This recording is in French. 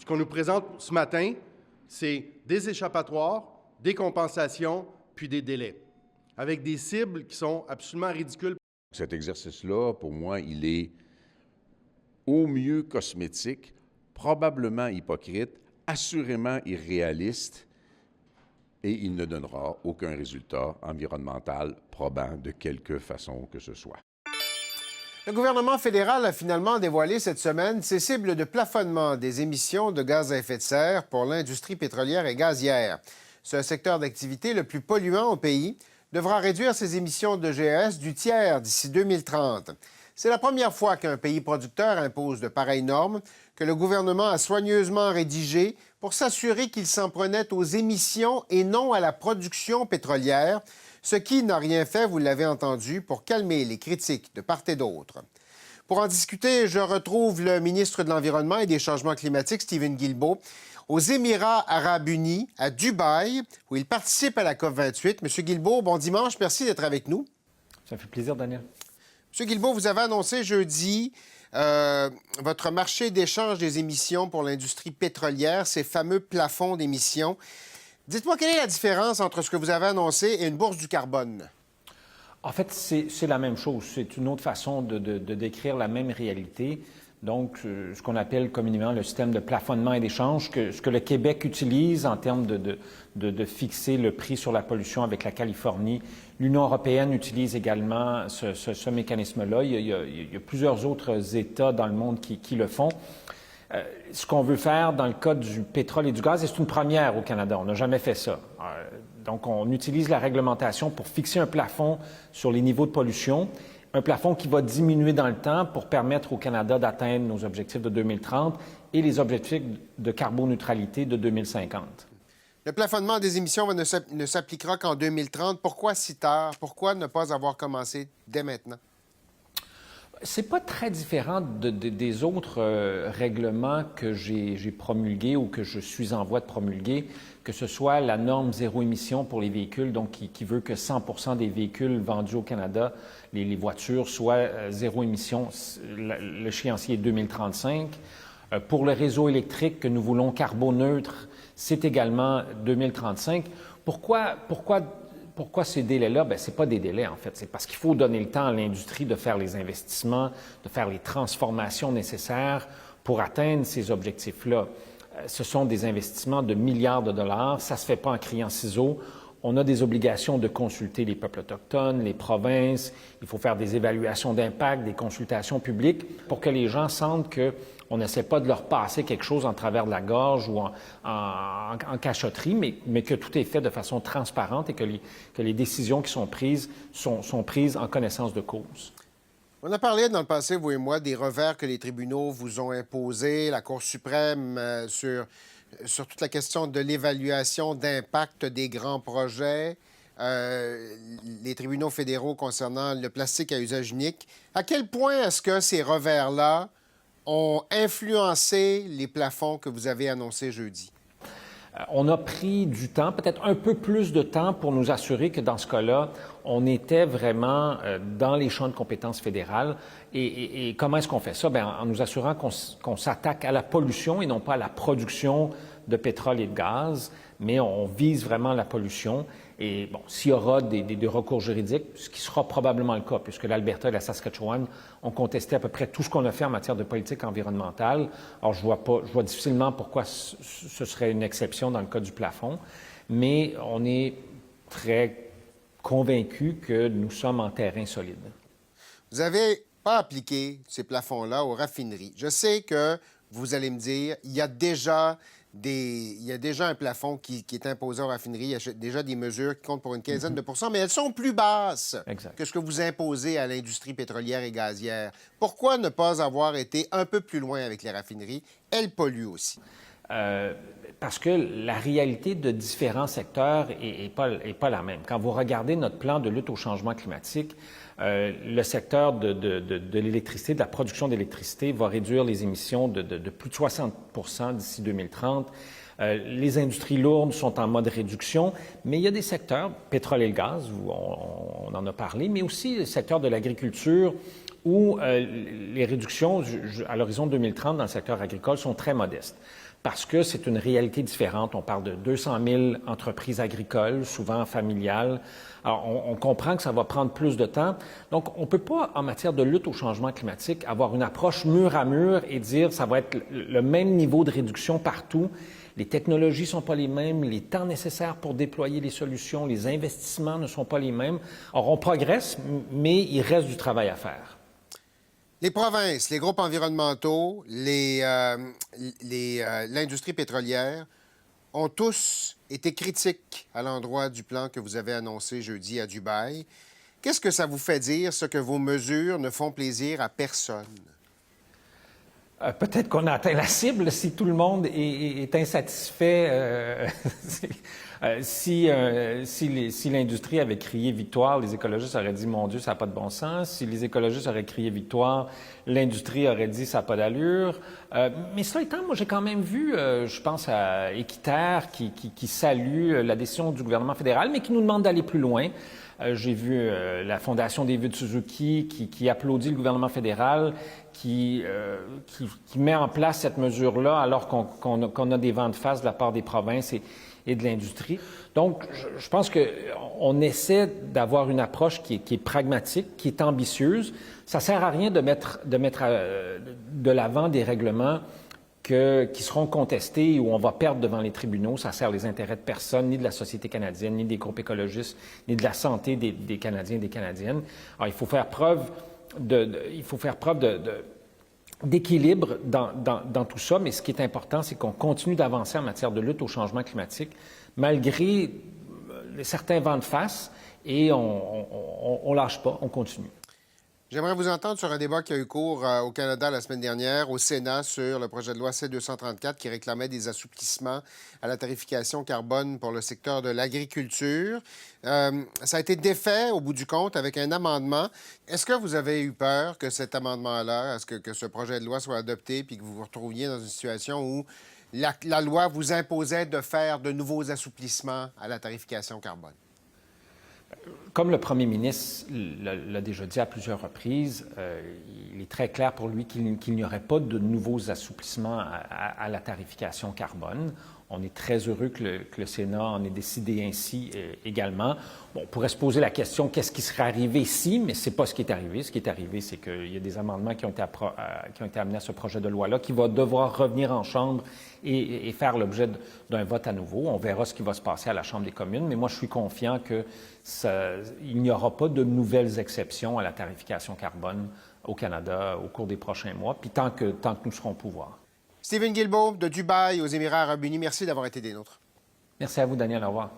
Ce qu'on nous présente ce matin, c'est des échappatoires, des compensations, puis des délais, avec des cibles qui sont absolument ridicules. Cet exercice-là, pour moi, il est au mieux cosmétique, probablement hypocrite, assurément irréaliste, et il ne donnera aucun résultat environnemental probant de quelque façon que ce soit. Le gouvernement fédéral a finalement dévoilé cette semaine ses cibles de plafonnement des émissions de gaz à effet de serre pour l'industrie pétrolière et gazière. Ce secteur d'activité le plus polluant au pays devra réduire ses émissions de GES du tiers d'ici 2030. C'est la première fois qu'un pays producteur impose de pareilles normes que le gouvernement a soigneusement rédigées pour s'assurer qu'il s'en prenait aux émissions et non à la production pétrolière, ce qui n'a rien fait, vous l'avez entendu, pour calmer les critiques de part et d'autre. Pour en discuter, je retrouve le ministre de l'Environnement et des Changements climatiques, Stephen Guilbeault, aux Émirats arabes unis, à Dubaï, où il participe à la COP28. Monsieur Guilbeault, bon dimanche, merci d'être avec nous. Ça fait plaisir, Daniel. Monsieur Guilbeault, vous avez annoncé jeudi votre marché d'échange des émissions pour l'industrie pétrolière, ces fameux plafonds d'émissions. Dites-moi, quelle est la différence entre ce que vous avez annoncé et une bourse du carbone? En fait, c'est la même chose. C'est une autre façon de décrire la même réalité. Donc, ce qu'on appelle communément le système de plafonnement et d'échange, ce que le Québec utilise en termes de fixer le prix sur la pollution avec la Californie. L'Union européenne utilise également ce mécanisme-là. Il y a plusieurs autres États dans le monde qui le font. Ce qu'on veut faire dans le cas du pétrole et du gaz, et c'est une première au Canada, on n'a jamais fait ça. Donc, on utilise la réglementation pour fixer un plafond sur les niveaux de pollution, un plafond qui va diminuer dans le temps pour permettre au Canada d'atteindre nos objectifs de 2030 et les objectifs de carboneutralité de 2050. Le plafonnement des émissions ne s'appliquera qu'en 2030. Pourquoi si tard? Pourquoi ne pas avoir commencé dès maintenant? C'est pas très différent des autres règlements que j'ai promulgués ou que je suis en voie de promulguer, que ce soit la norme zéro émission pour les véhicules, donc qui veut que 100 des véhicules vendus au Canada, les voitures, soient zéro émission. L'échéancier est 2035. Pour le réseau électrique que nous voulons carboneutre, c'est également 2035. Pourquoi ces délais-là? Bien, ce n'est pas des délais, en fait. C'est parce qu'il faut donner le temps à l'industrie de faire les investissements, de faire les transformations nécessaires pour atteindre ces objectifs-là. Ce sont des investissements de milliards de dollars. Ça ne se fait pas en criant ciseaux. On a des obligations de consulter les peuples autochtones, les provinces. Il faut faire des évaluations d'impact, des consultations publiques pour que les gens sentent qu'on n'essaie pas de leur passer quelque chose en travers de la gorge ou en cachotterie, mais que tout est fait de façon transparente et que les décisions qui sont prises sont prises en connaissance de cause. On a parlé dans le passé, vous et moi, des revers que les tribunaux vous ont imposés, la Cour suprême sur toute la question de l'évaluation d'impact des grands projets, les tribunaux fédéraux concernant le plastique à usage unique. À quel point est-ce que ces revers-là ont influencé les plafonds que vous avez annoncés jeudi? On a pris du temps, peut-être un peu plus de temps pour nous assurer que dans ce cas-là, on était vraiment dans les champs de compétences fédérales. Et comment est-ce qu'on fait ça? Bien, en nous assurant qu'on s'attaque à la pollution et non pas à la production de pétrole et de gaz, mais on vise vraiment la pollution. Et bon, s'il y aura des recours juridiques, ce qui sera probablement le cas, puisque l'Alberta et la Saskatchewan ont contesté à peu près tout ce qu'on a fait en matière de politique environnementale. Alors, je vois difficilement pourquoi ce serait une exception dans le cas du plafond, mais on est très convaincus que nous sommes en terrain solide. Vous n'avez pas appliqué ces plafonds-là aux raffineries. Je sais que vous allez me dire, il y a déjà un plafond qui est imposé aux raffineries. Il y a déjà des mesures qui comptent pour une quinzaine de pourcents, mais elles sont plus basses que ce que vous imposez à l'industrie pétrolière et gazière. Pourquoi ne pas avoir été un peu plus loin avec les raffineries? Elles polluent aussi. Parce que la réalité de différents secteurs n'est pas la même. Quand vous regardez notre plan de lutte au changement climatique, le secteur de l'électricité, de la production d'électricité, va réduire les émissions de plus de 60 d'ici 2030. Les industries lourdes sont en mode réduction, mais il y a des secteurs, pétrole et le gaz, on en a parlé, mais aussi le secteur de l'agriculture où les réductions à l'horizon 2030 dans le secteur agricole sont très modestes. Parce que c'est une réalité différente. On parle de 200 000 entreprises agricoles, souvent familiales. Alors, on comprend que ça va prendre plus de temps. Donc, on ne peut pas, en matière de lutte au changement climatique, avoir une approche mur à mur et dire que ça va être le même niveau de réduction partout. Les technologies ne sont pas les mêmes, les temps nécessaires pour déployer les solutions, les investissements ne sont pas les mêmes. Alors, on progresse, mais il reste du travail à faire. Les provinces, les groupes environnementaux, l'industrie pétrolière ont tous été critiques à l'endroit du plan que vous avez annoncé jeudi à Dubaï. Qu'est-ce que ça vous fait dire, ce que vos mesures ne font plaisir à personne? Peut-être qu'on a atteint la cible si tout le monde est insatisfait. Si l'industrie avait crié victoire, les écologistes auraient dit « Mon Dieu, ça n'a pas de bon sens ». Si les écologistes auraient crié victoire, l'industrie aurait dit « Ça n'a pas d'allure ». Mais cela étant, moi, j'ai quand même vu, je pense à Équiterre qui salue la décision du gouvernement fédéral, mais qui nous demande d'aller plus loin. J'ai vu la Fondation David Suzuki qui applaudit le gouvernement fédéral, qui met en place cette mesure-là alors qu'on a des vents de face de la part des provinces et de l'industrie. Donc, je pense qu'on essaie d'avoir une approche qui est pragmatique, qui est ambitieuse. Ça ne sert à rien de mettre de l'avant des règlements qui seront contestés ou on va perdre devant les tribunaux. Ça sert les intérêts de personne, ni de la société canadienne, ni des groupes écologistes, ni de la santé des Canadiens et des Canadiennes. Alors, il faut faire preuve d'équilibre dans tout ça, mais ce qui est important, c'est qu'on continue d'avancer en matière de lutte au changement climatique, malgré certains vents de face, et on lâche pas, on continue. J'aimerais vous entendre sur un débat qui a eu cours au Canada la semaine dernière, au Sénat, sur le projet de loi C-234 qui réclamait des assouplissements à la tarification carbone pour le secteur de l'agriculture. Ça a été défait au bout du compte avec un amendement. Est-ce que vous avez eu peur que cet amendement-là, que ce projet de loi soit adopté puis que vous vous retrouviez dans une situation où la loi vous imposait de faire de nouveaux assouplissements à la tarification carbone? Comme le premier ministre l'a déjà dit à plusieurs reprises, il est très clair pour lui qu'il n'y aurait pas de nouveaux assouplissements à la tarification carbone. On est très heureux que le Sénat en ait décidé ainsi également. Bon, on pourrait se poser la question, qu'est-ce qui serait arrivé si, mais ce n'est pas ce qui est arrivé. Ce qui est arrivé, c'est qu'il y a des amendements qui ont été amenés à ce projet de loi-là qui va devoir revenir en Chambre et faire l'objet d'un vote à nouveau. On verra ce qui va se passer à la Chambre des communes, mais moi, je suis confiant qu'il n'y aura pas de nouvelles exceptions à la tarification carbone au Canada au cours des prochains mois, puis tant que nous serons au pouvoir. Stephen Guilbeault de Dubaï aux Émirats arabes unis, merci d'avoir été des nôtres. Merci à vous, Daniel. Au revoir.